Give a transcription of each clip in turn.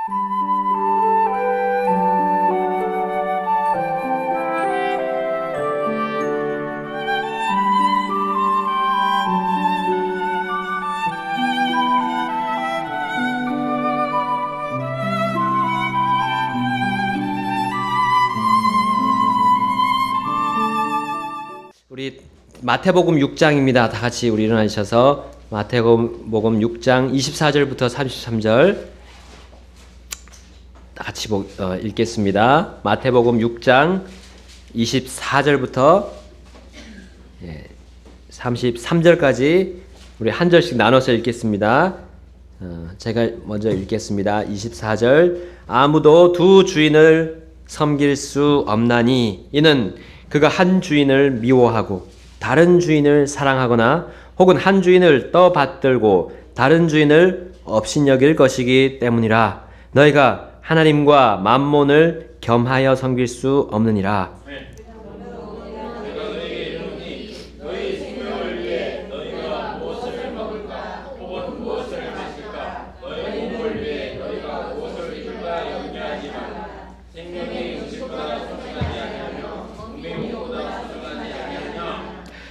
우리 마태복음 6장입니다. 다 같이 우리 일어나셔서 마태복음 6장 24절부터 33절 다 같이 읽겠습니다. 마태복음 6장 24절부터 33절까지 우리 한 절씩 나눠서 읽겠습니다. 제가 먼저 읽겠습니다. 24절 아무도 두 주인을 섬길 수 없나니 이는 그가 한 주인을 미워하고 다른 주인을 사랑하거나 혹은 한 주인을 떠받들고 다른 주인을 업신여길 것이기 때문이라. 너희가 하나님과 만몬을 겸하여 섬길 수 없느니라.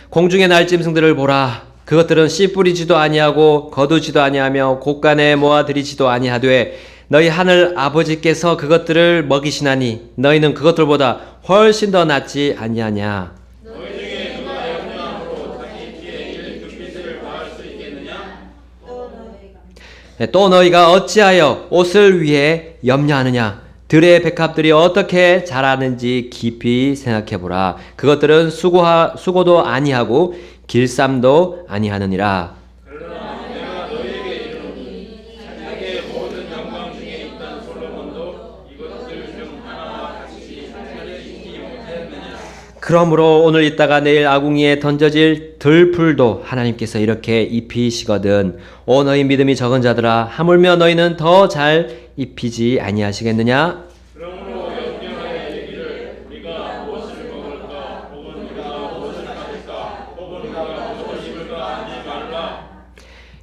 공중의 날짐승들을 보라. 그것들은 씨 뿌리지도 아니하고 거두지도 아니하며 곳간에 모아들이지도 아니하되 너희 하늘 아버지께서 그것들을 먹이시나니 너희는 그것들보다 훨씬 더 낫지 아니하냐. 너희 중에 누가 염려함으로 자기 피에 일 금빛을 더할 수 있겠느냐? 또 너희가 어찌하여 옷을 위해 염려하느냐? 들의 백합들이 어떻게 자라는지 깊이 생각해보라. 그것들은 수고도 아니하고 길쌈도 아니하느니라. 그러나 내가 너희에게 이르노니 자기에게 모든 영광 중에 있던 솔로몬도 이것들 중 하나와 같이 상처를 입지 못하였느냐. 그러므로 오늘 있다가 내일 아궁이에 던져질 들풀도 하나님께서 이렇게 입히시거든. 오 너희 믿음이 적은 자들아, 하물며 너희는 더 잘 입히지 아니하시겠느냐? 그러므로 염려하여 이르기를 우리가 무엇을 먹을까 혹은 우리가 무엇을 마실까 혹은 우리가 무엇을 입을까 하지 말라.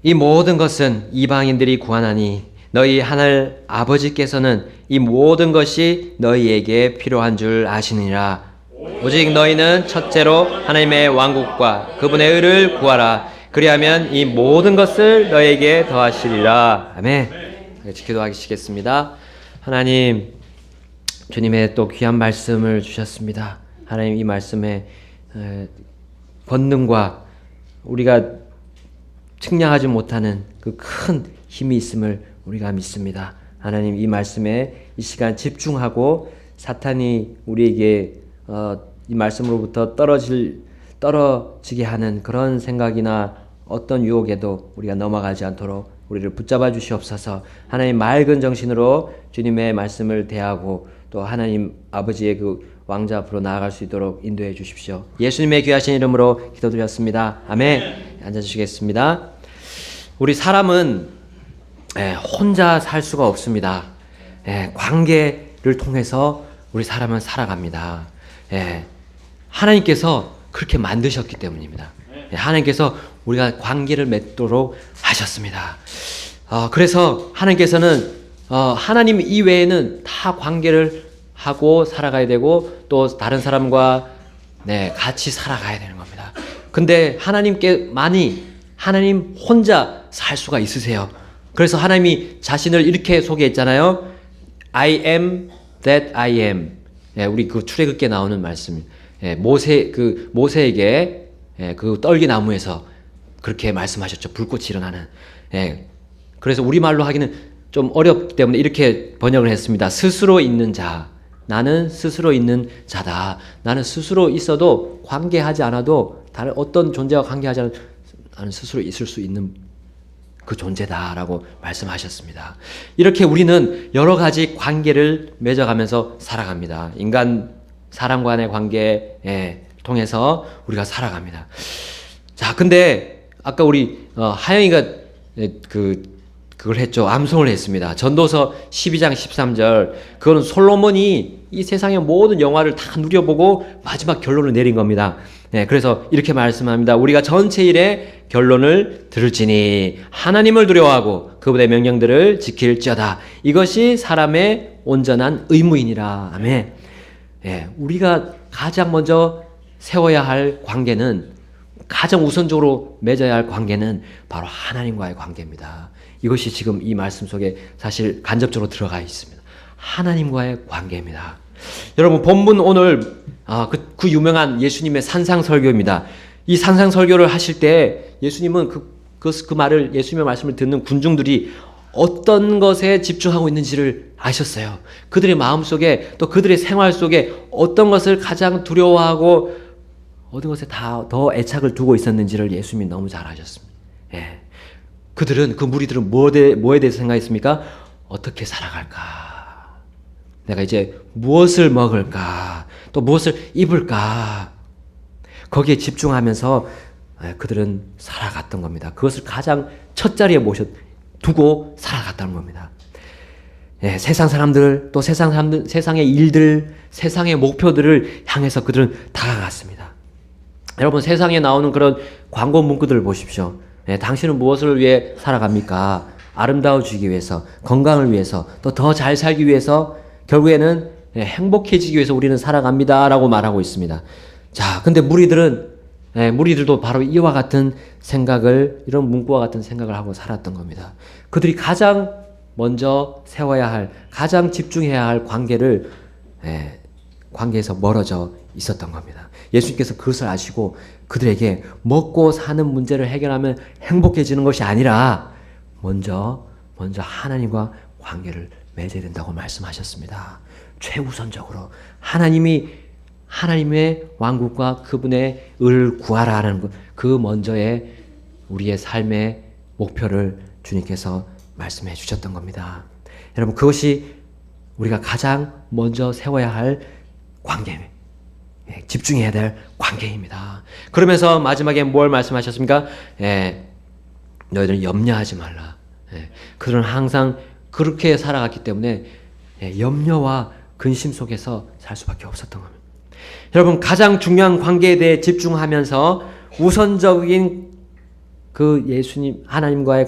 이 모든 것은 이방인들이 구하나니 너희 하늘 아버지께서는 이 모든 것이 너희에게 필요한 줄 아시느니라. 오직 너희는 첫째로 하나님의 왕국과 그분의 의를 구하라. 그리하면 이 모든 것을 너희에게 더하시리라. 아멘. 같이 기도하시겠습니다. 하나님, 주님의 또 귀한 말씀을 주셨습니다. 하나님, 이 말씀에 권능과 우리가 측량하지 못하는 그 큰 힘이 있음을 우리가 믿습니다. 하나님, 이 말씀에 이 시간 집중하고 사탄이 우리에게 이 말씀으로부터 떨어지게 하는 그런 생각이나 어떤 유혹에도 우리가 넘어가지 않도록 우리를 붙잡아 주시옵소서. 하나님 맑은 정신으로 주님의 말씀을 대하고 또 하나님 아버지의 그 왕자 앞으로 나아갈 수 있도록 인도해 주십시오. 예수님의 귀하신 이름으로 기도드렸습니다. 아멘. 앉아주시겠습니다. 우리 사람은 혼자 살 수가 없습니다. 관계를 통해서 우리 사람은 살아갑니다. 하나님께서 그렇게 만드셨기 때문입니다. 하나님께서 우리가 관계를 맺도록 하셨습니다. 그래서 하나님께서는 하나님 이외에는 다 관계를 하고 살아가야 되고 또 다른 사람과 같이 살아가야 되는 겁니다. 근데 하나님께만이 하나님 혼자 살 수가 있으세요. 그래서 하나님이 자신을 이렇게 소개했잖아요. I am that I am. 우리 그 출애굽기에 나오는 말씀. 모세에게 그 떨기나무에서 그렇게 말씀하셨죠. 불꽃이 일어나는. 그래서 우리말로 하기는 좀 어렵기 때문에 이렇게 번역을 했습니다. 스스로 있는 자. 나는 스스로 있는 자다. 나는 스스로 있어도 관계하지 않아도 다른 어떤 존재와 관계하지 않아도 나는 스스로 있을 수 있는 그 존재다라고 말씀하셨습니다. 이렇게 우리는 여러 가지 관계를 맺어가면서 살아갑니다. 인간 사람 간의 관계에 통해서 우리가 살아갑니다. 자, 근데 아까 우리 하영이가 그 그걸 했죠. 암송을 했습니다. 전도서 12장 13절. 그거는 솔로몬이 이 세상의 모든 영화를 다 누려보고 마지막 결론을 내린 겁니다. 네, 그래서 이렇게 말씀합니다. 우리가 전체 일의 결론을 들을지니 하나님을 두려워하고 그분의 명령들을 지킬지어다. 이것이 사람의 온전한 의무이니라. 아멘. 예, 우리가 가장 먼저 세워야 할 관계는, 가장 우선적으로 맺어야 할 관계는 바로 하나님과의 관계입니다. 이것이 지금 이 말씀 속에 사실 간접적으로 들어가 있습니다. 하나님과의 관계입니다. 여러분, 본문 오늘 그 유명한 예수님의 산상설교입니다. 이 산상설교를 하실 때 예수님은 그 말을, 예수님의 말씀을 듣는 군중들이 어떤 것에 집중하고 있는지를 아셨어요. 그들의 마음속에, 또 그들의 생활 속에 어떤 것을 가장 두려워하고 어떤 것에 더 애착을 두고 있었는지를 예수님이 너무 잘 아셨습니다. 예. 그 무리들은 뭐에 대해서 생각했습니까? 어떻게 살아갈까? 내가 이제 무엇을 먹을까? 또 무엇을 입을까? 거기에 집중하면서 그들은 살아갔던 겁니다. 그것을 가장 첫 자리에 두고 살아갔다는 겁니다. 예, 세상 사람들, 또 세상의 일들, 세상의 목표들을 향해서 그들은 다가갔습니다. 여러분, 세상에 나오는 그런 광고 문구들을 보십시오. 예, 당신은 무엇을 위해 살아갑니까? 아름다워지기 위해서, 건강을 위해서, 또 더 잘 살기 위해서, 결국에는 행복해지기 위해서 우리는 살아갑니다 라고 말하고 있습니다. 자, 근데 무리들도 바로 이와 같은 생각을, 이런 문구와 같은 생각을 하고 살았던 겁니다. 그들이 가장 먼저 세워야 할, 가장 집중해야 할 관계에서 멀어져 있었던 겁니다. 예수님께서 그것을 아시고 그들에게 먹고 사는 문제를 해결하면 행복해지는 것이 아니라 먼저 하나님과 관계를 맺어야 된다고 말씀하셨습니다. 최우선적으로 하나님의 왕국과 그분의 의를 구하라 하는 그 먼저의 우리의 삶의 목표를 주님께서 말씀해 주셨던 겁니다. 여러분, 그것이 우리가 가장 먼저 세워야 할 관계, 집중해야 될 관계입니다. 그러면서 마지막에 뭘 말씀하셨습니까? 너희들은 염려하지 말라. 그들은 항상 그렇게 살아갔기 때문에 염려와 근심 속에서 살 수밖에 없었던 겁니다. 여러분, 가장 중요한 관계에 대해 집중하면서 우선적인 그 예수님, 하나님과의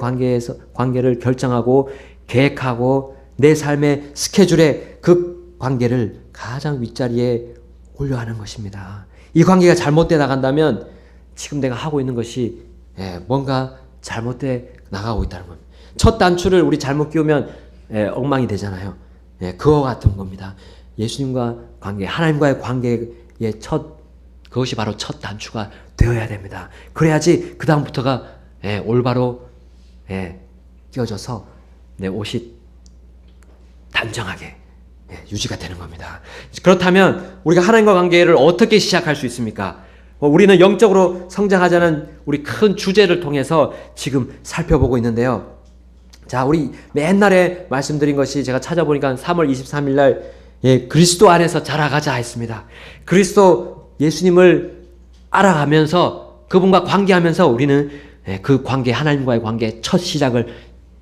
관계를 결정하고 계획하고 내 삶의 스케줄에 그 관계를 가장 윗자리에 올려하는 것입니다. 이 관계가 잘못되어 나간다면 지금 내가 하고 있는 것이 뭔가 잘못되어 나가고 있다는 겁니다. 첫 단추를 우리 잘못 끼우면 엉망이 되잖아요. 그와 같은 겁니다. 예수님과 관계, 하나님과의 관계의 그것이 바로 첫 단추가 되어야 됩니다. 그래야지 그 다음부터가 올바로 끼워져서 내 옷이 단정하게 유지가 되는 겁니다. 그렇다면 우리가 하나님과 관계를 어떻게 시작할 수 있습니까? 우리는 영적으로 성장하자는 우리 큰 주제를 통해서 지금 살펴보고 있는데요. 자, 우리 맨날에 말씀드린 것이, 제가 찾아보니까 3월 23일 날 그리스도 안에서 자라가자 했습니다. 그리스도 예수님을 알아가면서 그분과 관계하면서 우리는 그 관계, 하나님과의 관계의 첫 시작을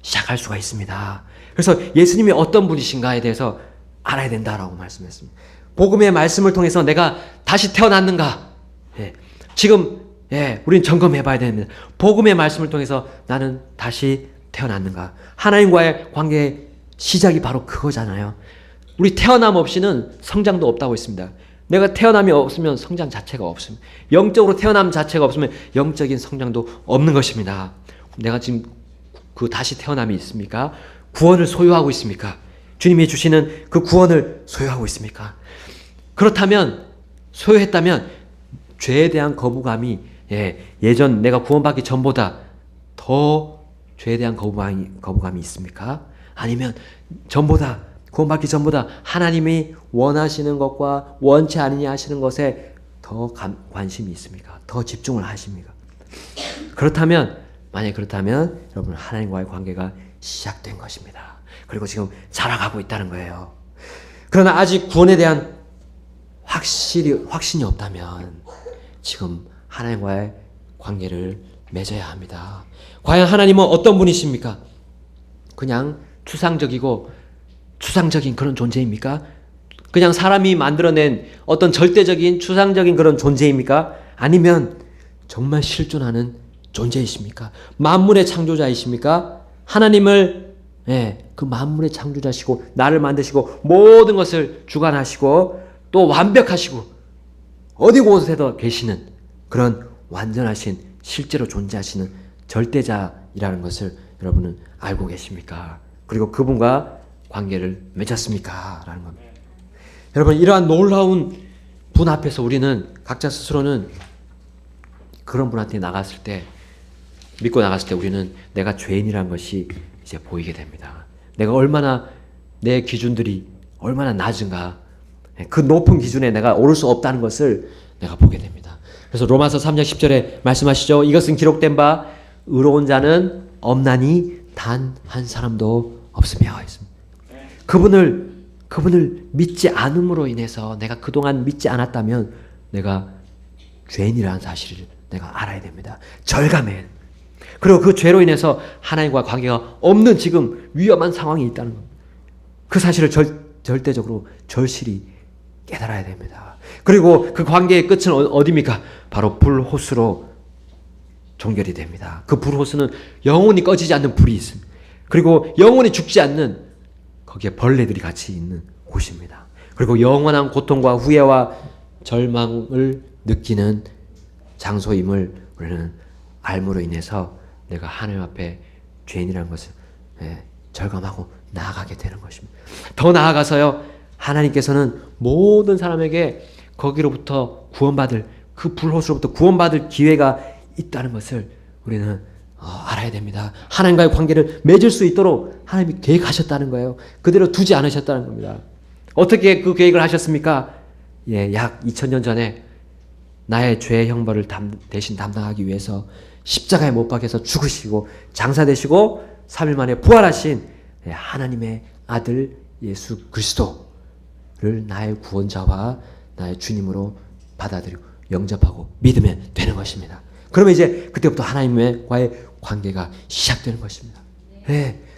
시작할 수가 있습니다. 그래서 예수님이 어떤 분이신가에 대해서 알아야 된다라고 말씀했습니다. 복음의 말씀을 통해서 내가 다시 태어났는가? 지금 우리는 점검해 봐야 됩니다. 복음의 말씀을 통해서 나는 다시 태어났는가? 하나님과의 관계의 시작이 바로 그거잖아요. 우리 태어남 없이는 성장도 없다고 했습니다. 내가 태어남이 없으면 성장 자체가 없습니다. 영적으로 태어남 자체가 없으면 영적인 성장도 없는 것입니다. 내가 지금 그 다시 태어남이 있습니까? 구원을 소유하고 있습니까? 주님이 주시는 그 구원을 소유하고 있습니까? 그렇다면, 소유했다면 죄에 대한 거부감이 예전 내가 구원받기 전보다 더 죄에 대한 거부감이 있습니까? 아니면 구원받기 전보다 하나님이 원하시는 것과 원치 않으냐 하시는 것에 더 관심이 있습니까? 더 집중을 하십니까? 만약에 그렇다면 여러분, 하나님과의 관계가 시작된 것입니다. 그리고 지금 자라가고 있다는 거예요. 그러나 아직 구원에 대한 확신이 없다면 지금 하나님과의 관계를 맺어야 합니다. 과연 하나님은 어떤 분이십니까? 그냥 추상적인 그런 존재입니까? 그냥 사람이 만들어낸 어떤 절대적인 추상적인 그런 존재입니까? 아니면 정말 실존하는 존재이십니까? 만물의 창조자이십니까? 하나님을 그 만물의 창조자시고 나를 만드시고 모든 것을 주관하시고 또 완벽하시고 어디 곳에도 계시는 그런 완전하신 실제로 존재하시는 절대자이라는 것을 여러분은 알고 계십니까? 그리고 그분과 관계를 맺었습니까? 라는 겁니다. 여러분, 이러한 놀라운 분 앞에서 우리는 각자 스스로는 그런 분한테 나갔을 때, 믿고 나갔을 때 우리는 내가 죄인이라는 것이 이제 보이게 됩니다. 내가 얼마나 내 기준들이 얼마나 낮은가, 그 높은 기준에 내가 오를 수 없다는 것을 내가 보게 됩니다. 그래서 로마서 3장 10절에 말씀하시죠. 이것은 기록된 바 의로운 자는 없나니 단 한 사람도 없으며 했습니다. 그분을 믿지 않음으로 인해서 내가 그동안 믿지 않았다면 내가 죄인이라는 사실을 내가 알아야 됩니다. 절감해. 그리고 그 죄로 인해서 하나님과 관계가 없는 지금 위험한 상황이 있다는 겁니다. 그 사실을 절대적으로 절실히 깨달아야 됩니다. 그리고 그 관계의 끝은 어디입니까? 바로 불호수로 종결이 됩니다. 그 불호수는 영원히 꺼지지 않는 불이 있습니다. 그리고 영원히 죽지 않는 거기에 벌레들이 같이 있는 곳입니다. 그리고 영원한 고통과 후회와 절망을 느끼는 장소임을 우리는 알므로 인해서 내가 하나님 앞에 죄인이라는 것을 절감하고 나아가게 되는 것입니다. 더 나아가서요, 하나님께서는 모든 사람에게 거기로부터 구원받을, 그 불호수로부터 구원받을 기회가 있다는 것을 우리는 알아야 됩니다. 하나님과의 관계를 맺을 수 있도록 하나님이 계획하셨다는 거예요. 그대로 두지 않으셨다는 겁니다. 어떻게 그 계획을 하셨습니까? 약 2000년 전에 나의 죄의 형벌을 대신 담당하기 위해서 십자가에 못 박혀서 죽으시고 장사되시고 3일 만에 부활하신 하나님의 아들 예수 그리스도를 나의 구원자와 나의 주님으로 받아들이고 영접하고 믿으면 되는 것입니다. 그러면 이제 그때부터 하나님과의 관계가 시작되는 것입니다.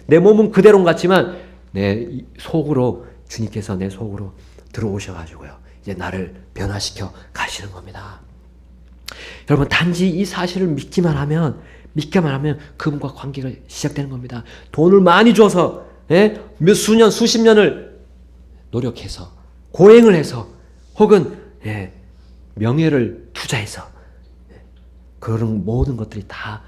내 몸은 그대로 같지만 내 속으로 주님께서 내 속으로 들어오셔가지고요, 이제 나를 변화시켜 가시는 겁니다. 여러분, 단지 이 사실을 믿기만 하면 그분과 관계가 시작되는 겁니다. 돈을 많이 줘서 몇 수년 수십 년을 노력해서 고행을 해서 혹은 명예를 투자해서 그런 모든 것들이 다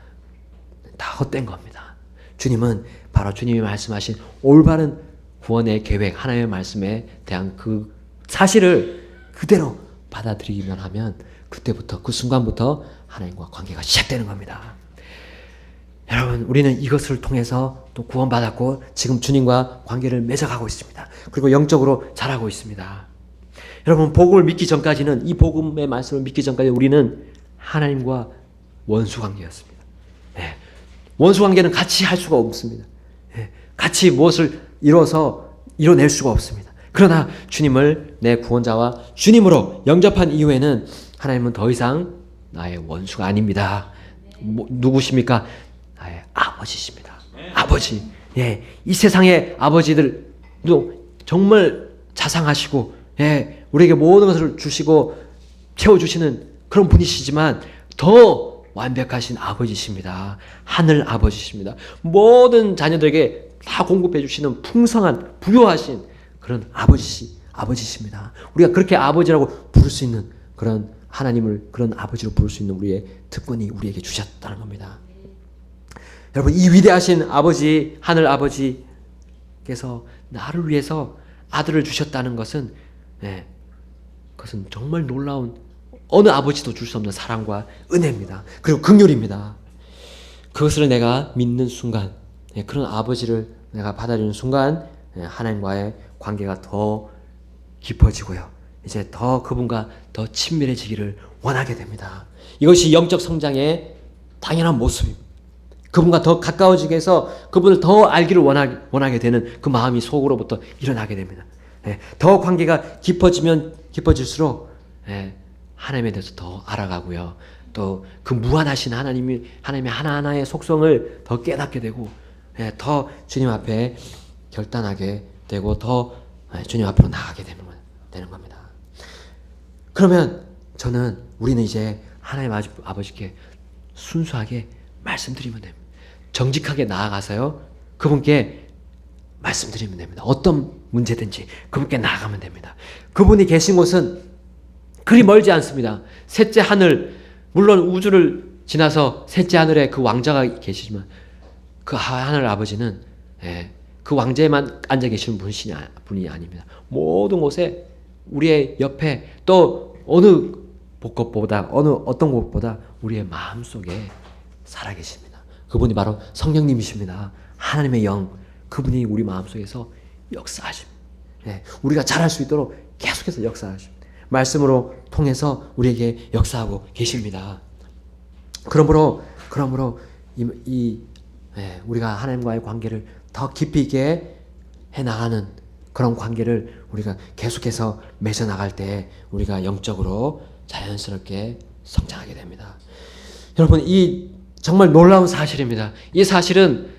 헛된 겁니다. 주님은 바로 주님이 말씀하신 올바른 구원의 계획, 하나님의 말씀에 대한 그 사실을 그대로 받아들이기만 하면 그때부터, 그 순간부터 하나님과 관계가 시작되는 겁니다. 여러분, 우리는 이것을 통해서 또 구원받았고 지금 주님과 관계를 맺어가고 있습니다. 그리고 영적으로 자라고 있습니다. 여러분, 복음을 믿기 전까지는, 이 복음의 말씀을 믿기 전까지 우리는 하나님과 원수관계였습니다. 원수관계는 같이 할 수가 없습니다. 같이 무엇을 이뤄낼 수가 없습니다. 그러나 주님을 내 구원자와 주님으로 영접한 이후에는 하나님은 더 이상 나의 원수가 아닙니다. 누구십니까? 나의 아버지십니다. 아버지. 이 세상의 아버지들도 정말 자상하시고 우리에게 모든 것을 주시고 채워주시는 그런 분이시지만 더 완벽하신 아버지십니다. 하늘 아버지십니다. 모든 자녀들에게 다 공급해 주시는 풍성한 부유하신 그런 아버지십니다. 우리가 그렇게 아버지라고 부를 수 있는 그런 하나님을 그런 아버지로 부를 수 있는 우리의 특권이 우리에게 주셨다는 겁니다. 여러분, 이 위대하신 아버지, 하늘 아버지께서 나를 위해서 아들을 주셨다는 것은 그것은 정말 놀라운, 어느 아버지도 줄 수 없는 사랑과 은혜입니다. 그리고 긍휼입니다. 그것을 내가 믿는 순간, 그런 아버지를 내가 받아들이는 순간 하나님과의 관계가 더 깊어지고요, 이제 더 그분과 더 친밀해지기를 원하게 됩니다. 이것이 영적 성장의 당연한 모습입니다. 그분과 더 가까워지게 해서 그분을 더 알기를 원하게 되는 그 마음이 속으로부터 일어나게 됩니다. 더 관계가 깊어질수록 하나님에 대해서 더 알아가고요, 또 그 무한하신 하나님의 하나하나의 속성을 더 깨닫게 되고 더 주님 앞에 결단하게 되고 더 주님 앞으로 나가게 되는 겁니다. 그러면 우리는 이제 하나님 아버지께 순수하게 말씀드리면 됩니다. 정직하게 나아가서요, 그분께 말씀드리면 됩니다. 어떤 문제든지 그분께 나아가면 됩니다. 그분이 계신 곳은 그리 멀지 않습니다. 셋째 하늘, 물론 우주를 지나서 셋째 하늘에 그 왕자가 계시지만 그 하늘 아버지는 그 왕자에만 앉아 계시는 분이 아닙니다. 모든 곳에 우리의 옆에 또 어떤 곳보다 우리의 마음속에 살아계십니다. 그분이 바로 성령님이십니다. 하나님의 영, 그분이 우리 마음속에서 역사하십니다. 우리가 잘할 수 있도록 계속해서 역사하십니다. 말씀으로 통해서 우리에게 역사하고 계십니다. 그러므로 우리가 하나님과의 관계를 더 깊이 있게 해나가는 그런 관계를 우리가 계속해서 맺어 나갈 때 우리가 영적으로 자연스럽게 성장하게 됩니다. 여러분, 이 정말 놀라운 사실입니다. 이 사실은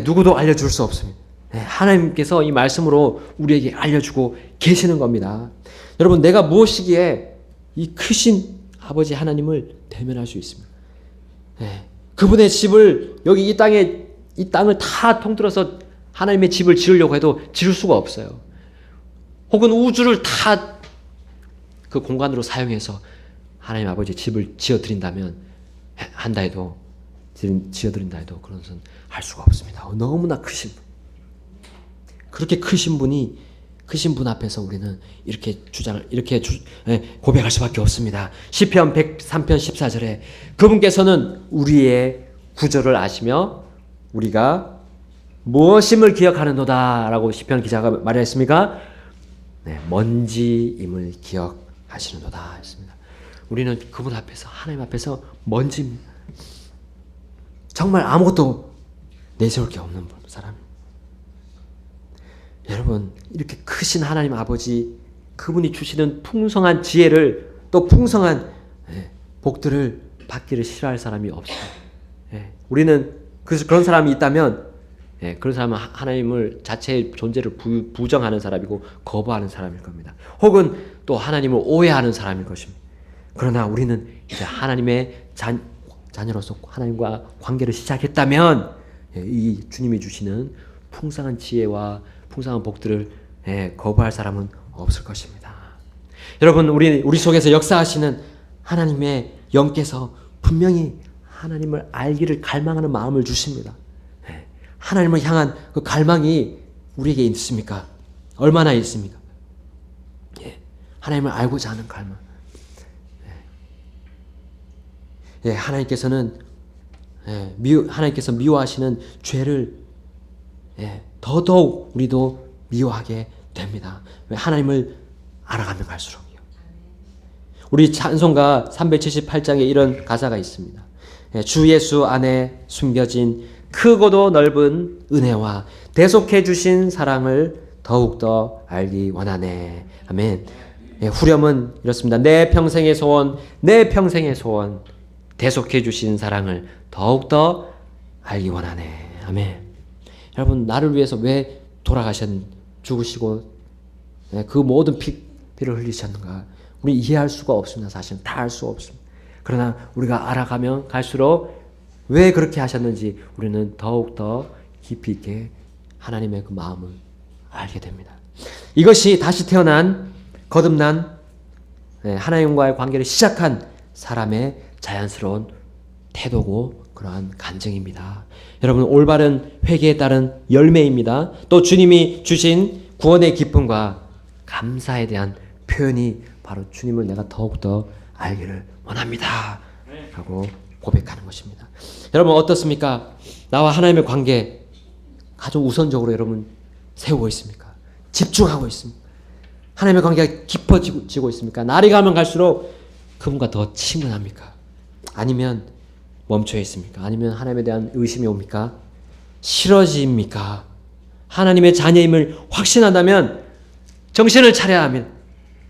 누구도 알려줄 수 없습니다. 하나님께서 이 말씀으로 우리에게 알려주고 계시는 겁니다. 여러분, 내가 무엇이기에 이 크신 아버지 하나님을 대면할 수 있습니다. 그분의 집을 여기 이 땅을 다 통틀어서 하나님의 집을 지으려고 해도 지을 수가 없어요. 혹은 우주를 다 그 공간으로 사용해서 하나님 아버지 집을 지어드린다 해도 그런 것은 할 수가 없습니다. 너무나 크신 분. 그렇게 크신 분 앞에서 우리는 이렇게 고백할 수밖에 없습니다. 시편 103편 14절에 그분께서는 우리의 구절을 아시며 우리가 무엇임을 기억하는도다 라고 시편 기자가 말했습니까? 먼지임을 기억하시는도다 했습니다. 우리는 그분 앞에서, 하나님 앞에서 먼지입니다. 정말 아무것도 내세울 게 없는 사람입니다. 여러분, 이렇게 크신 하나님 아버지, 그분이 주시는 풍성한 지혜를, 또 풍성한 복들을 받기를 싫어할 사람이 없어요. 우리는 그런 사람이 있다면 그런 사람은 하나님을 자체의 존재를 부정하는 사람이고 거부하는 사람일 겁니다. 혹은 또 하나님을 오해하는 사람일 것입니다. 그러나 우리는 이제 하나님의 자녀로서 하나님과 관계를 시작했다면 이 주님이 주시는 풍성한 지혜와 풍성한 복들을 거부할 사람은 없을 것입니다. 여러분, 우리 속에서 역사하시는 하나님의 영께서 분명히 하나님을 알기를 갈망하는 마음을 주십니다. 하나님을 향한 그 갈망이 우리에게 있습니까? 얼마나 있습니까? 하나님을 알고자 하는 갈망. 하나님께서 미워하시는 죄를 더더욱 우리도 미워하게 됩니다. 왜? 하나님을 알아가면 갈수록요. 우리 찬송가 378장에 이런 가사가 있습니다. 주 예수 안에 숨겨진 크고도 넓은 은혜와 대속해 주신 사랑을 더욱더 알기 원하네. 아멘. 후렴은 이렇습니다. 내 평생의 소원, 내 평생의 소원, 대속해 주신 사랑을 더욱더 알기 원하네. 아멘. 여러분, 나를 위해서 왜 죽으시고 그 모든 피를 흘리셨는가? 우리 이해할 수가 없습니다. 사실은 다 알 수 없습니다. 그러나 우리가 알아가면 갈수록 왜 그렇게 하셨는지 우리는 더욱더 깊이 있게 하나님의 그 마음을 알게 됩니다. 이것이 다시 태어난, 거듭난 하나님과의 관계를 시작한 사람의 자연스러운 태도고 그러한 간증입니다. 여러분, 올바른 회개에 따른 열매입니다. 또 주님이 주신 구원의 기쁨과 감사에 대한 표현이 바로 주님을 내가 더욱더 알기를 원합니다 라고 고백하는 것입니다. 여러분, 어떻습니까? 나와 하나님의 관계 아주 우선적으로 여러분 세우고 있습니까? 집중하고 있습니까? 하나님의 관계가 깊어지고 있습니까? 날이 가면 갈수록 그분과 더 친근합니까? 아니면 멈춰 있습니까? 아니면 하나님에 대한 의심이 옵니까? 싫어집니까? 하나님의 자녀임을 확신한다면 정신을 차려야 합니다.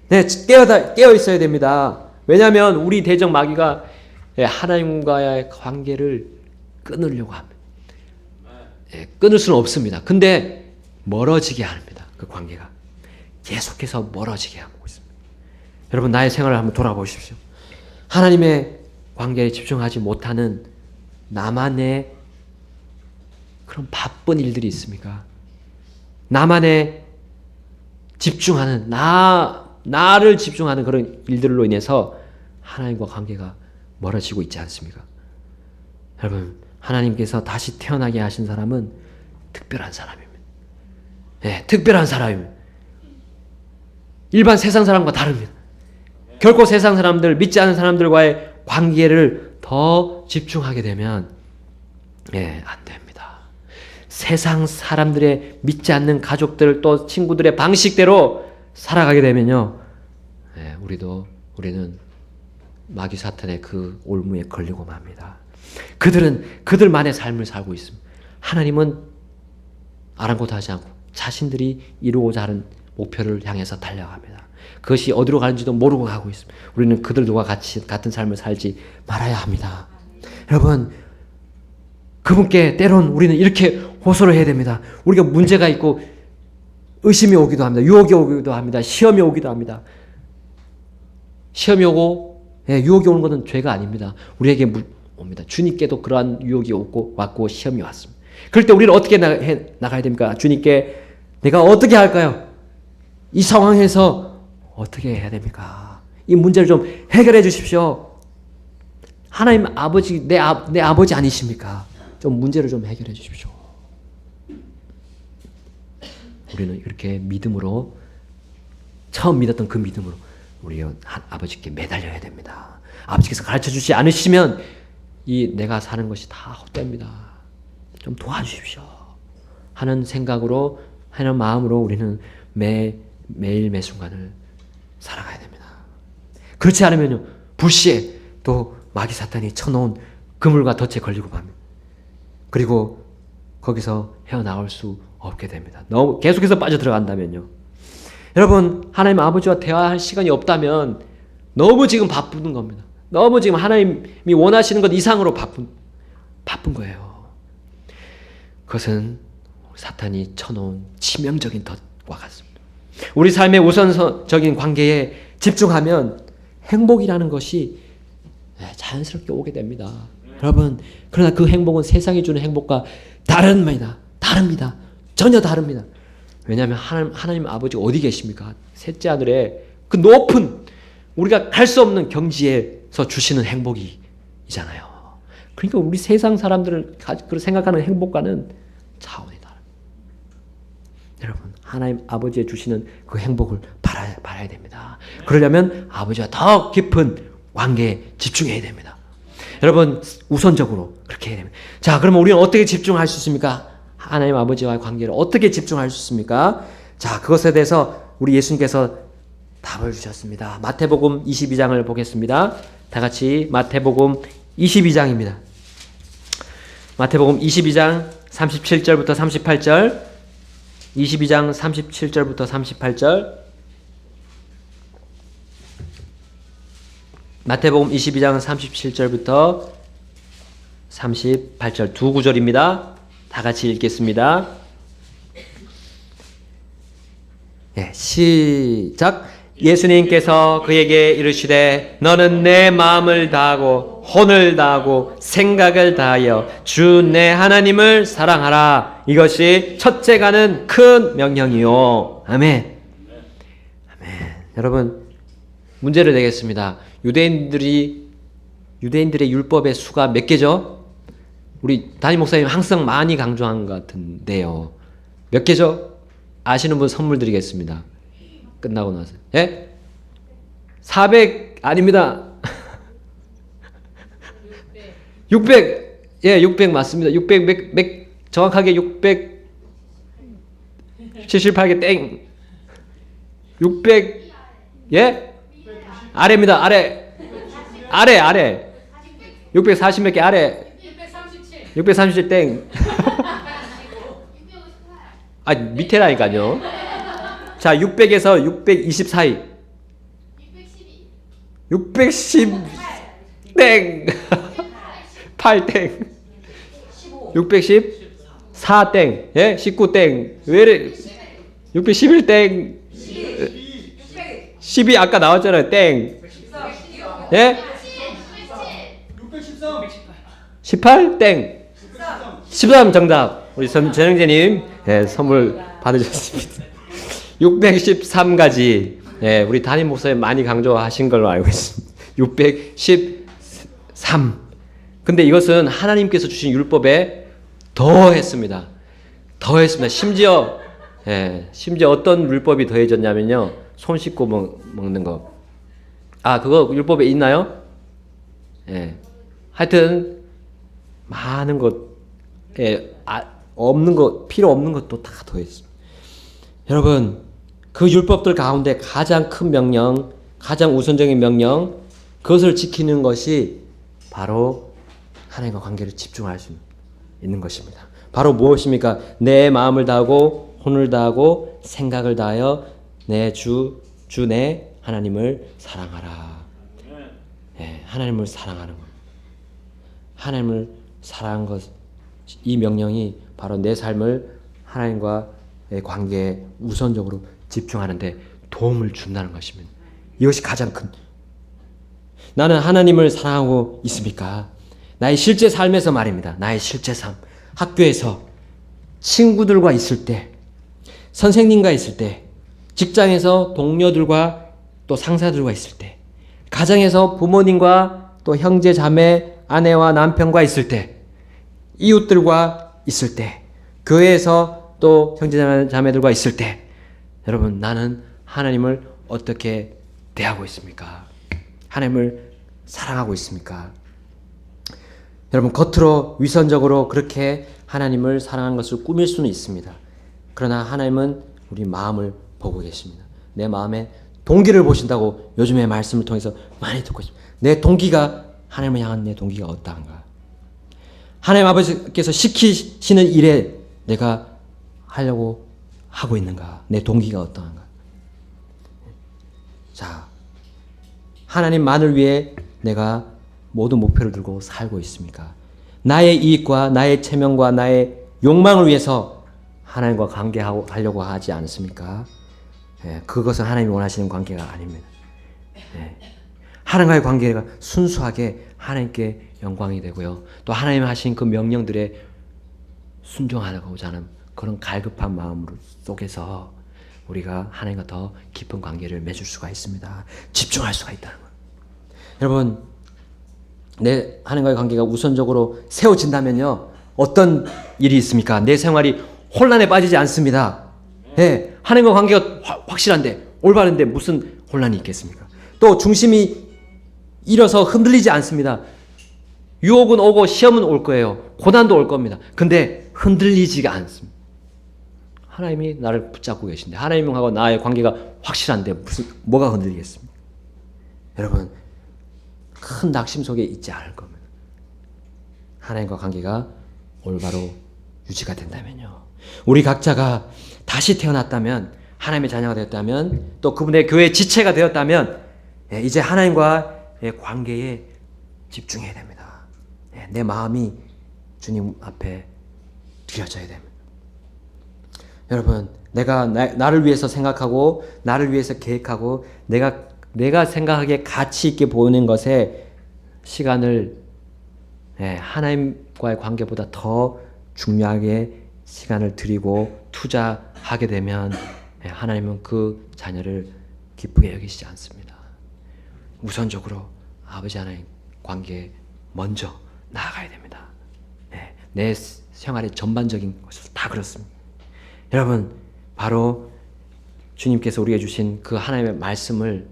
깨어 있어야 됩니다. 왜냐하면 우리 대적 마귀가 하나님과의 관계를 끊으려고 합니다. 끊을 수는 없습니다. 근데 멀어지게 합니다. 그 관계가 계속해서 멀어지게 하고 있습니다. 여러분 나의 생활을 한번 돌아보십시오. 하나님의 관계에 집중하지 못하는 나만의 그런 바쁜 일들이 있습니까? 나만의 집중하는 나를 집중하는 그런 일들로 인해서 하나님과 관계가 멀어지고 있지 않습니까? 여러분 하나님께서 다시 태어나게 하신 사람은 특별한 사람입니다. 네, 특별한 사람입니다. 일반 세상 사람과 다릅니다. 결코 세상 사람들, 믿지 않는 사람들과의 관계를 더 집중하게 되면 안 됩니다. 세상 사람들의 믿지 않는 가족들 또 친구들의 방식대로 살아가게 되면요, 우리는 마귀 사탄의 그 올무에 걸리고 맙니다. 그들은 그들만의 삶을 살고 있습니다. 하나님은 아랑곳하지 않고 자신들이 이루고자 하는 목표를 향해서 달려갑니다. 그것이 어디로 가는지도 모르고 가고 있습니다. 우리는 그들과 같은 삶을 살지 말아야 합니다. 여러분, 그분께 때론 우리는 이렇게 호소를 해야 됩니다. 우리가 문제가 있고 의심이 오기도 합니다. 유혹이 오기도 합니다. 시험이 오기도 합니다. 시험이 오고 유혹이 오는 것은 죄가 아닙니다. 우리에게 옵니다. 주님께도 그러한 유혹이 왔고 시험이 왔습니다. 그럴 때 우리는 어떻게 나가야 됩니까? 주님께 내가 어떻게 할까요? 이 상황에서 어떻게 해야 됩니까? 이 문제를 좀 해결해 주십시오. 하나님 아버지, 내 아버지 아니십니까? 좀 문제를 좀 해결해 주십시오. 우리는 이렇게 믿음으로, 처음 믿었던 그 믿음으로 우리 아버지께 매달려야 됩니다. 아버지께서 가르쳐 주지 않으시면 내가 사는 것이 다 헛됩니다. 좀 도와주십시오 하는 생각으로, 하는 마음으로 우리는 매일 매 순간을 살아가야 됩니다. 그렇지 않으면요, 불시에 또 마귀 사탄이 쳐놓은 그물과 덫에 걸리고 맙니다. 그리고 거기서 헤어나올 수 없게 됩니다. 너무 계속해서 빠져들어간다면요. 여러분, 하나님 아버지와 대화할 시간이 없다면 너무 지금 바쁜 겁니다. 너무 지금 하나님이 원하시는 것 이상으로 바쁜 거예요. 그것은 사탄이 쳐놓은 치명적인 덫과 같습니다. 우리 삶의 우선적인 관계에 집중하면 행복이라는 것이 자연스럽게 오게 됩니다. 여러분, 그러나 그 행복은 세상이 주는 행복과 다릅니다. 전혀 다릅니다. 왜냐하면 하나님 아버지 어디 계십니까? 셋째 하늘에 그 높은 우리가 갈 수 없는 경지에서 주시는 행복이잖아요. 그러니까 우리 세상 사람들을 생각하는 행복과는 차원이 다릅니다. 여러분, 하나님 아버지의 주시는 그 행복을 바라야 됩니다. 그러려면 아버지와 더 깊은 관계에 집중해야 됩니다. 여러분, 우선적으로 그렇게 해야 됩니다. 자, 그러면 우리는 어떻게 집중할 수 있습니까? 하나님 아버지와의 관계를 어떻게 집중할 수 있습니까? 자, 그것에 대해서 우리 예수님께서 답을 주셨습니다. 마태복음 22장을 보겠습니다. 다 같이 마태복음 22장입니다. 마태복음 22장 37절부터 38절, 22장 37절부터 38절, 마태복음 22장 37절부터 38절 두 구절입니다. 다 같이 읽겠습니다. 시작. 예수님께서 그에게 이르시되 너는 내 마음을 다하고 혼을 다하고 생각을 다하여 주 내 하나님을 사랑하라. 이것이 첫째가는 큰 명령이요. 아멘. 아멘. 여러분, 문제를 내겠습니다. 유대인들의 율법의 수가 몇 개죠? 우리 담임 목사님 항상 많이 강조한 것 같은데요. 몇 개죠? 아시는 분 선물 드리겠습니다. 끝나고 나서. 예? 400 아닙니다. 600. 예, 600 맞습니다. 600 정확하게 678개 땡. 600 예? 아래입니다. 아래. 640 몇 개 아래. 637 땡. 아, 밑에라니까요. 자, 600에서 620 사이. 610 땡. 8 땡. 614 4 땡, 예? 19 땡, 왜 이래? 611 땡, 12 아까 나왔잖아요, 땡, 예? 18 땡, 13 정답. 우리 전영재님, 예, 선물 받으셨습니다. 613가지, 예, 우리 담임 목사님 많이 강조하신 걸로 알고 있습니다. 613. 근데 이것은 하나님께서 주신 율법에 더했습니다. 더했습니다. 심지어 어떤 율법이 더해졌냐면요. 손 씻고 먹는 거. 아, 그거 율법에 있나요? 예. 하여튼 많은 것, 없는 것, 필요 없는 것도 다 더했습니다. 여러분, 그 율법들 가운데 가장 큰 명령, 가장 우선적인 명령, 그것을 지키는 것이 바로 하나님과 관계를 집중할 수 있는 것입니다. 바로 무엇입니까? 내 마음을 다하고 혼을 다하고 생각을 다하여 내 주 내 하나님을 사랑하라. 예, 하나님을 사랑하는 것. 하나님을 사랑한 것, 이 명령이 바로 내 삶을 하나님과의 관계에 우선적으로 집중하는데 도움을 준다는 것입니다. 이것이 가장 큰. 나는 하나님을 사랑하고 있습니까? 나의 실제 삶에서 말입니다. 나의 실제 삶. 학교에서 친구들과 있을 때, 선생님과 있을 때, 직장에서 동료들과 또 상사들과 있을 때, 가정에서 부모님과 또 형제 자매, 아내와 남편과 있을 때, 이웃들과 있을 때, 교회에서 또 형제 자매들과 있을 때, 여러분, 나는 하나님을 어떻게 대하고 있습니까? 하나님을 사랑하고 있습니까? 여러분, 겉으로 위선적으로 그렇게 하나님을 사랑하는 것을 꾸밀 수는 있습니다. 그러나 하나님은 우리 마음을 보고 계십니다. 내 마음의 동기를 보신다고 요즘에 말씀을 통해서 많이 듣고 있습니다. 내 동기가, 하나님을 향한 내 동기가 어떠한가? 하나님 아버지께서 시키시는 일에 내가 하려고 하고 있는가? 내 동기가 어떠한가? 자, 하나님만을 위해 내가 모든 목표를 들고 살고 있습니까? 나의 이익과 나의 체면과 나의 욕망을 위해서 하나님과 관계하려고 하지 않습니까? 예, 그것은 하나님이 원하시는 관계가 아닙니다. 예, 하나님과의 관계가 순수하게 하나님께 영광이 되고요. 또 하나님 하신 그 명령들에 순종하고자 하는 그런 갈급한 마음 속에서 우리가 하나님과 더 깊은 관계를 맺을 수가 있습니다. 집중할 수가 있다는 것. 여러분, 내 하나님과의 관계가 우선적으로 세워진다면요, 어떤 일이 있습니까? 내 생활이 혼란에 빠지지 않습니다. 예, 하나님과 관계가 확실한데, 올바른데 무슨 혼란이 있겠습니까? 또 중심이 잃어서 흔들리지 않습니다. 유혹은 오고 시험은 올 거예요. 고난도 올 겁니다. 근데 흔들리지가 않습니다. 하나님이 나를 붙잡고 계신데, 하나님하고 나의 관계가 확실한데 뭐가 흔들리겠습니까? 여러분, 큰 낙심 속에 있지 않을 겁니다. 하나님과 관계가 올바로 유지가 된다면요. 우리 각자가 다시 태어났다면, 하나님의 자녀가 되었다면, 또 그분의 교회의 지체가 되었다면, 이제 하나님과의 관계에 집중해야 됩니다. 내 마음이 주님 앞에 드려져야 됩니다. 여러분, 내가 나를 위해서 생각하고 나를 위해서 계획하고 내가 생각하기에 가치 있게 보이는 것에 시간을 하나님과의 관계보다 더 중요하게 시간을 드리고 투자하게 되면 하나님은 그 자녀를 기쁘게 여기시지 않습니다. 우선적으로 아버지 하나님 관계에 먼저 나아가야 됩니다. 내 생활의 전반적인 것을 다 그렇습니다. 여러분, 바로 주님께서 우리에게 주신 그 하나님의 말씀을,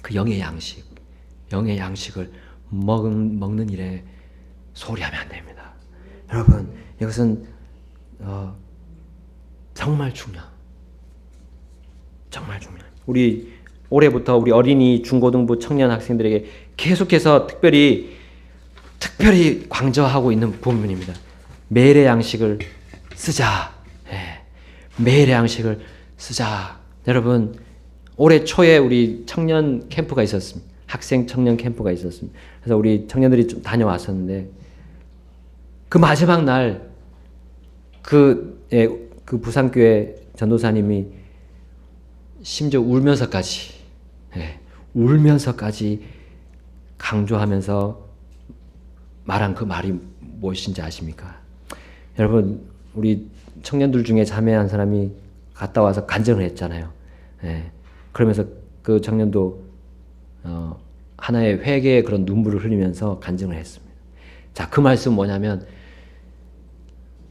그 영의 양식을 먹는 일에 소홀히 하면 안 됩니다. 여러분, 이것은 정말 중요합니다. 우리 올해부터 우리 어린이, 중고등부, 청년 학생들에게 계속해서 특별히 강조하고 있는 부분입니다. 매일의 양식을 쓰자. 매일의 양식을 쓰자. 여러분, 올해 초에 우리 청년 캠프가 있었습니다. 학생 청년 캠프가 있었습니다. 그래서 우리 청년들이 좀 다녀왔었는데, 그 마지막 날 그 부산교회 전도사님이 심지어 울면서까지, 울면서까지 강조하면서 말한 그 말이 무엇인지 아십니까? 여러분, 우리 청년들 중에 자매한 사람이 갔다 와서 간증을 했잖아요. 그러면서 그 청년도 하나의 회개의 그런 눈물을 흘리면서 간증을 했습니다. 자, 그 말씀은 뭐냐면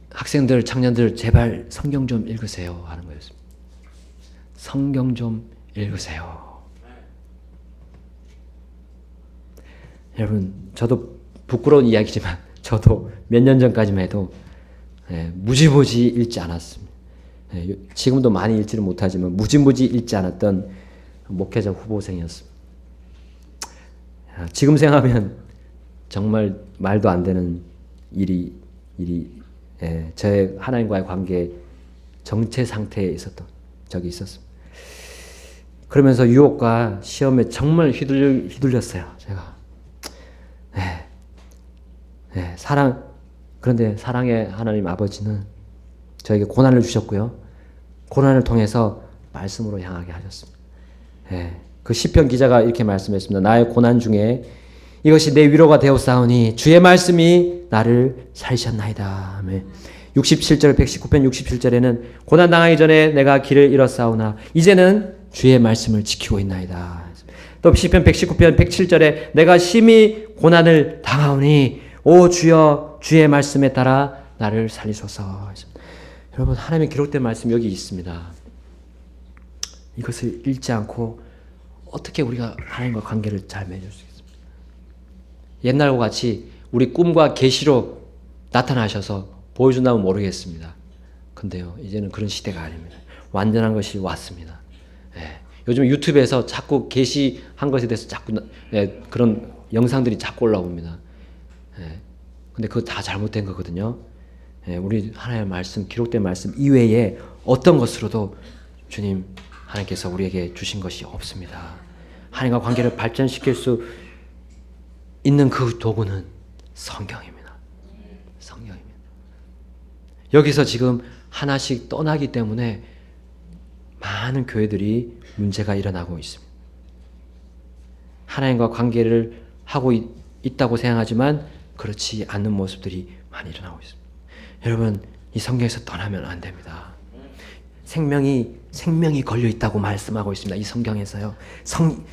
학생들, 청년들 제발 성경 좀 읽으세요 하는 거였습니다. 성경 좀 읽으세요. 여러분, 저도 부끄러운 이야기지만 저도 몇 년 전까지만 해도 무지무지 읽지 않았습니다. 지금도 많이 읽지는 못하지만 무지무지 읽지 않았던 목회자 후보생이었습니다. 지금 생각하면 정말 말도 안 되는 일이 제 하나님과의 관계 정체 상태에 있었던 적이 있었습니다. 그러면서 유혹과 시험에 정말 휘둘렸어요. 제가 그런데 사랑의 하나님 아버지는 저에게 고난을 주셨고요. 고난을 통해서 말씀으로 향하게 하셨습니다. 그 시편 기자가 이렇게 말씀했습니다. 나의 고난 중에 이것이 내 위로가 되었사오니 주의 말씀이 나를 살리셨나이다. 67절 119편 67절에는 고난 당하기 전에 내가 길을 잃었사오나 이제는 주의 말씀을 지키고 있나이다. 또 시편 119편 107절에 내가 심히 고난을 당하오니 오 주여 주의 말씀에 따라 나를 살리소서. 여러분, 하나님의 기록된 말씀 여기 있습니다. 이것을 읽지 않고 어떻게 우리가 하나님과 관계를 잘 맺을 수 있습니까? 옛날과 같이 우리 꿈과 계시로 나타나셔서 보여준다면 모르겠습니다. 근데요, 이제는 그런 시대가 아닙니다. 완전한 것이 왔습니다. 요즘 유튜브에서 자꾸 계시한 것에 대해서 자꾸 그런 영상들이 자꾸 올라옵니다. 근데 그거 다 잘못된 거거든요. 우리 하나님의 말씀, 기록된 말씀 이외에 어떤 것으로도 주님 하나님께서 우리에게 주신 것이 없습니다. 하나님과 관계를 발전시킬 수 있는 그 도구는 성경입니다. 성경입니다. 여기서 지금 하나씩 떠나기 때문에 많은 교회들이 문제가 일어나고 있습니다. 하나님과 관계를 하고 있다고 생각하지만 그렇지 않는 모습들이 많이 일어나고 있습니다. 여러분, 이 성경에서 떠나면 안 됩니다. 생명이 걸려 있다고 말씀하고 있습니다. 이 성경에서요.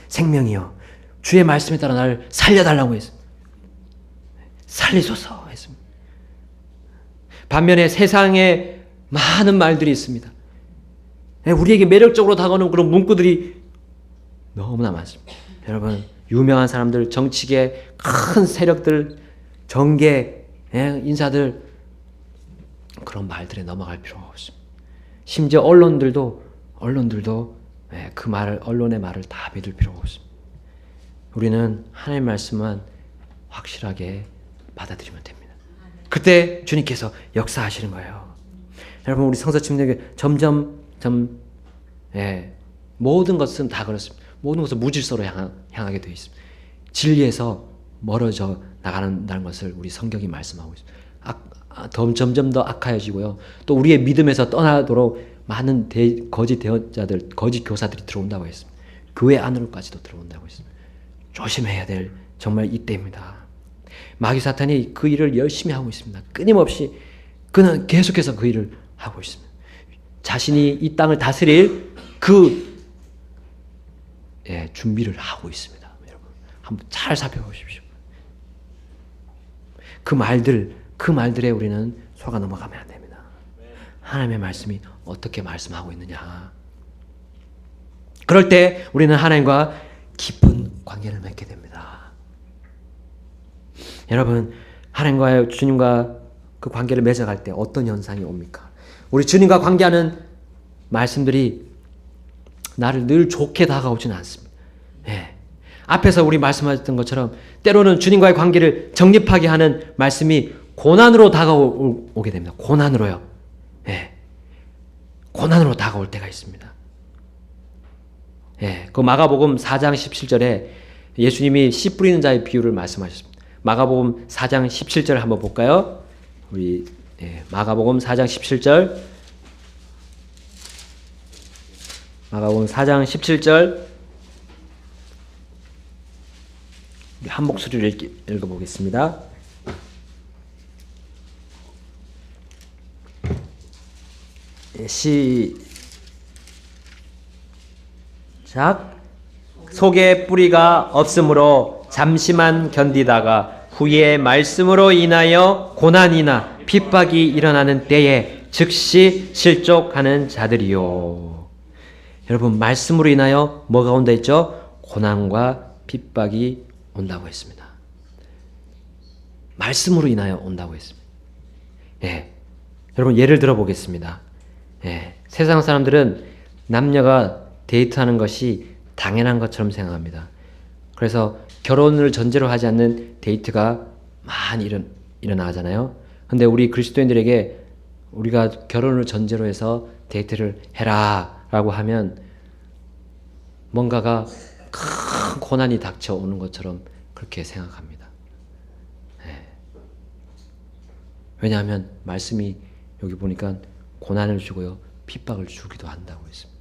생명이요. 주의 말씀에 따라 나를 살려달라고 했습니다. 살리소서 했습니다. 반면에 세상에 많은 말들이 있습니다. 우리에게 매력적으로 다가오는 그런 문구들이 너무나 많습니다. 여러분, 유명한 사람들, 정치계 큰 세력들, 정계 인사들 그런 말들에 넘어갈 필요가 없습니다. 심지어 언론들도 그 말을, 언론의 말을 다 믿을 필요가 없습니다. 우리는 하나님의 말씀만 확실하게 받아들이면 됩니다. 그때 주님께서 역사하시는 거예요. 여러분, 우리 성서 침례교회 점점 모든 것은 다 그렇습니다. 모든 것은 무질서로 향하게 되어 있습니다. 진리에서 멀어져 나가는다는 것을 우리 성경이 말씀하고 있습니다. 점점 더 악하여지고요. 또 우리의 믿음에서 떠나도록 많은 거짓 대언자들, 거짓 교사들이 들어온다고 했습니다. 교회 안으로까지도 들어온다고 했습니다. 조심해야 될 정말 이때입니다. 마귀 사탄이 그 일을 열심히 하고 있습니다. 끊임없이 그는 계속해서 그 일을 하고 있습니다. 자신이 이 땅을 다스릴 준비를 하고 있습니다. 여러분, 한번 잘 살펴보십시오. 그 말들에 우리는 속아 넘어가면 안 됩니다. 하나님의 말씀이 어떻게 말씀하고 있느냐. 그럴 때 우리는 하나님과 깊은 관계를 맺게 됩니다. 여러분, 하나님과 주님과 그 관계를 맺어갈 때 어떤 현상이 옵니까? 우리 주님과 관계하는 말씀들이 나를 늘 좋게 다가오지는 않습니다. 앞에서 우리 말씀하셨던 것처럼 때로는 주님과의 관계를 정립하게 하는 말씀이 고난으로 다가오게 됩니다. 고난으로요. 고난으로 다가올 때가 있습니다. 그 마가복음 4장 17절에 예수님이 씨 뿌리는 자의 비유를 말씀하셨습니다. 마가복음 4장 17절 한번 볼까요? 우리 마가복음 4장 17절. 마가복음 4장 17절. 한 목소리를 읽어보겠습니다. 시작. 속에 뿌리가 없으므로 잠시만 견디다가 후에 말씀으로 인하여 고난이나 핍박이 일어나는 때에 즉시 실족하는 자들이요. 여러분, 말씀으로 인하여 뭐가 온다 했죠? 고난과 핍박이 온다고 했습니다. 말씀으로 인하여 온다고 했습니다. 여러분, 예를 들어 보겠습니다. 세상 사람들은 남녀가 데이트하는 것이 당연한 것처럼 생각합니다. 그래서 결혼을 전제로 하지 않는 데이트가 많이 일어나잖아요. 근데 우리 그리스도인들에게 우리가 결혼을 전제로 해서 데이트를 해라 라고 하면 뭔가가 큰 고난이 닥쳐오는 것처럼 그렇게 생각합니다. 왜냐하면 말씀이 여기 보니까 고난을 주고요, 핍박을 주기도 한다고 했습니다.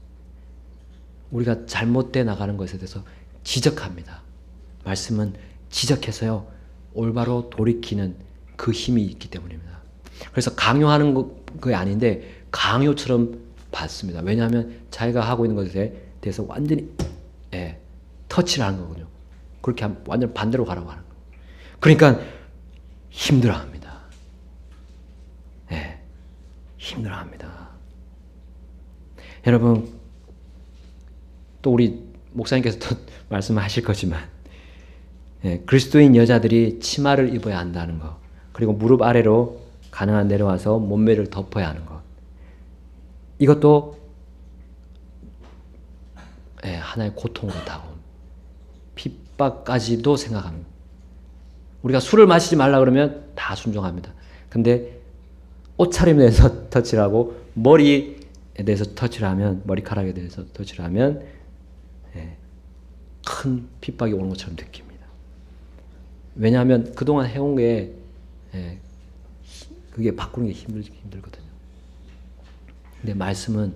우리가 잘못돼 나가는 것에 대해서 지적합니다. 말씀은 지적해서요, 올바로 돌이키는 그 힘이 있기 때문입니다. 그래서 강요하는 거 아닌데 강요처럼 받습니다. 왜냐하면 자기가 하고 있는 것에 대해서 완전히 터치를 하는 거군요. 그렇게 하면 완전 반대로 가라고 하는 거예요. 그러니까 힘들어합니다. 힘들어합니다. 여러분, 또 우리 목사님께서 또 말씀하실 거지만 그리스도인 여자들이 치마를 입어야 한다는 것, 그리고 무릎 아래로 가능한 내려와서 몸매를 덮어야 하는 것, 이것도 하나의 고통으로 다가옵니다. 핍박까지도 생각합니다. 우리가 술을 마시지 말라 그러면 다 순종합니다. 근데 옷차림에 대해서 터치를 하고 머리에 대해서 터치를 하면, 머리카락에 대해서 터치를 하면 큰 핍박이 오는 것처럼 느낍니다. 왜냐하면 그동안 해온 게 그게 바꾸는 게 힘들거든요. 근데 말씀은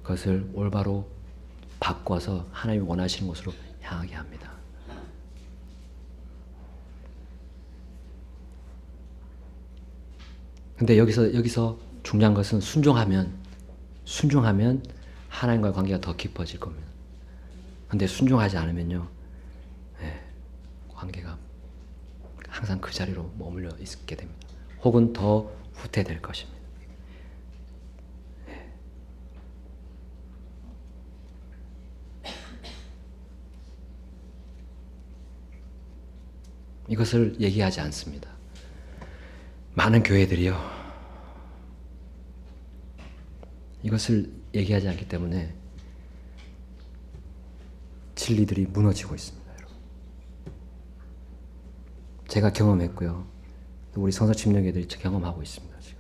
그것을 올바로 바꿔서 하나님이 원하시는 곳으로 향하게 합니다. 근데 여기서 중요한 것은 순종하면 하나님과의 관계가 더 깊어질 겁니다. 근데 순종하지 않으면요, 관계가 항상 그 자리로 머물러 있게 됩니다. 혹은 더 후퇴될 것입니다. 이것을 얘기하지 않습니다. 많은 교회들이요, 이것을 얘기하지 않기 때문에 진리들이 무너지고 있습니다. 여러분. 제가 경험했고요, 우리 성서 침략애들이 경험하고 있습니다. 지금.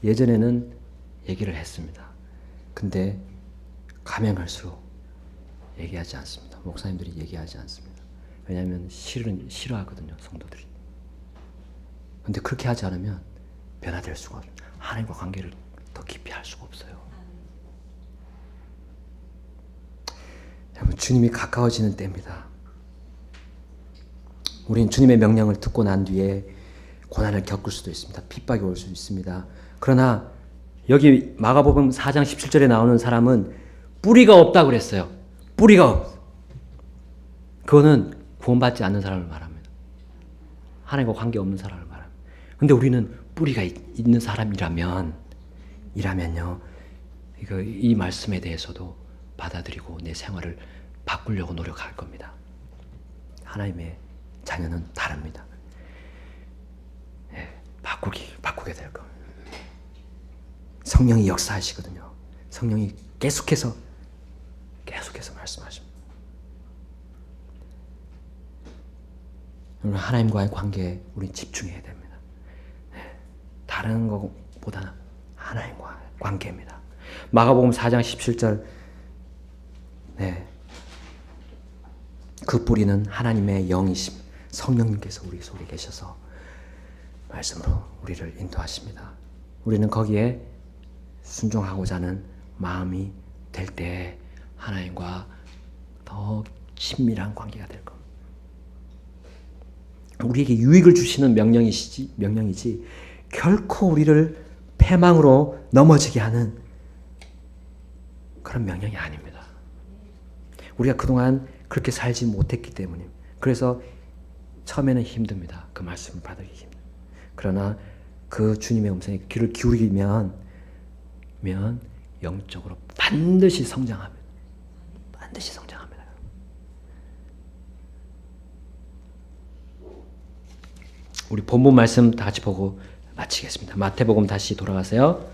예전에는 얘기를 했습니다. 근데 가면 갈수록 얘기하지 않습니다. 목사님들이 얘기하지 않습니다. 왜냐하면 싫어하거든요, 성도들이. 근데 그렇게 하지 않으면 변화될 수가 없어요. 하나님과 관계를 더 깊이 할 수가 없어요. 여러분, 주님이 가까워지는 때입니다. 우린 주님의 명령을 듣고 난 뒤에 고난을 겪을 수도 있습니다. 핍박이 올 수 있습니다. 그러나 여기 마가복음 4장 17절에 나오는 사람은 뿌리가 없다고 그랬어요. 뿌리가 없어. 그거는 구원받지 않는 사람을 말합니다. 하나님과 관계 없는 사람을 말합니다. 근데 우리는 뿌리가 있는 사람이라면요, 이 말씀에 대해서도 받아들이고 내 생활을 바꾸려고 노력할 겁니다. 하나님의 자녀는 다릅니다. 바꾸게 될 겁니다. 성령이 역사하시거든요. 성령이 계속해서 말씀하십니다. 하나님과의 관계에 우리 집중해야 됩니다. 다른 것보다 하나님과의 관계입니다. 마가복음 4장 17절, 그 뿌리는 하나님의 영이십니다. 성령님께서 우리 속에 계셔서 말씀으로 우리를 인도하십니다. 우리는 거기에 순종하고자 하는 마음이 될 때 하나님과 더 친밀한 관계가 될 겁니다. 우리에게 유익을 주시는 명령이지 결코 우리를 패망으로 넘어지게 하는 그런 명령이 아닙니다. 우리가 그동안 그렇게 살지 못했기 때문입니다. 그래서 처음에는 힘듭니다. 그 말씀을 받기 힘듭니다. 그러나 그 주님의 음성에 귀를 기울이면 영적으로 반드시 성장합니다. 반드시 성장합니다. 우리 본문 말씀 다 같이 보고 마치겠습니다. 마태복음 다시 돌아가세요.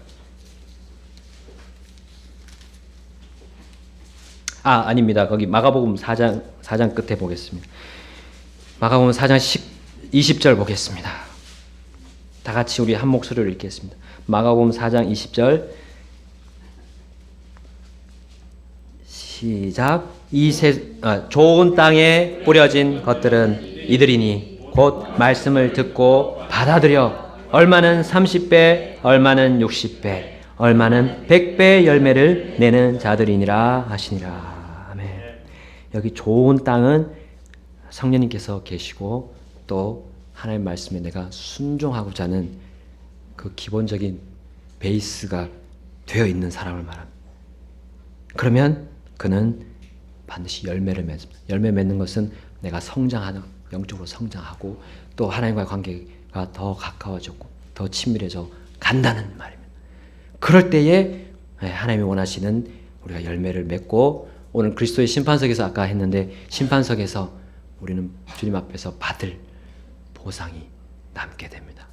아닙니다. 거기 마가복음 4장 끝에 보겠습니다. 마가복음 4장 20절 보겠습니다. 다 같이 우리 한 목소리로 읽겠습니다. 마가복음 4장 20절 시작. 좋은 땅에 뿌려진 것들은 이들이니 곧 말씀을 듣고 받아들여 얼마는 30배, 얼마는 60배, 얼마는 100배의 열매를 내는 자들이니라 하시니라. 아멘. 여기 좋은 땅은 성령님께서 계시고 또 하나님 말씀에 내가 순종하고자 하는 그 기본적인 베이스가 되어 있는 사람을 말합니다. 그러면 그는 반드시 열매를 맺습니다. 열매 맺는 것은 내가 성장하는, 영적으로 성장하고 또 하나님과의 관계가 더 가까워졌고 더 친밀해져 간다는 말입니다. 그럴 때에 하나님이 원하시는 우리가 열매를 맺고 오늘 그리스도의 심판석에서 아까 했는데 심판석에서 우리는 주님 앞에서 받을 보상이 남게 됩니다.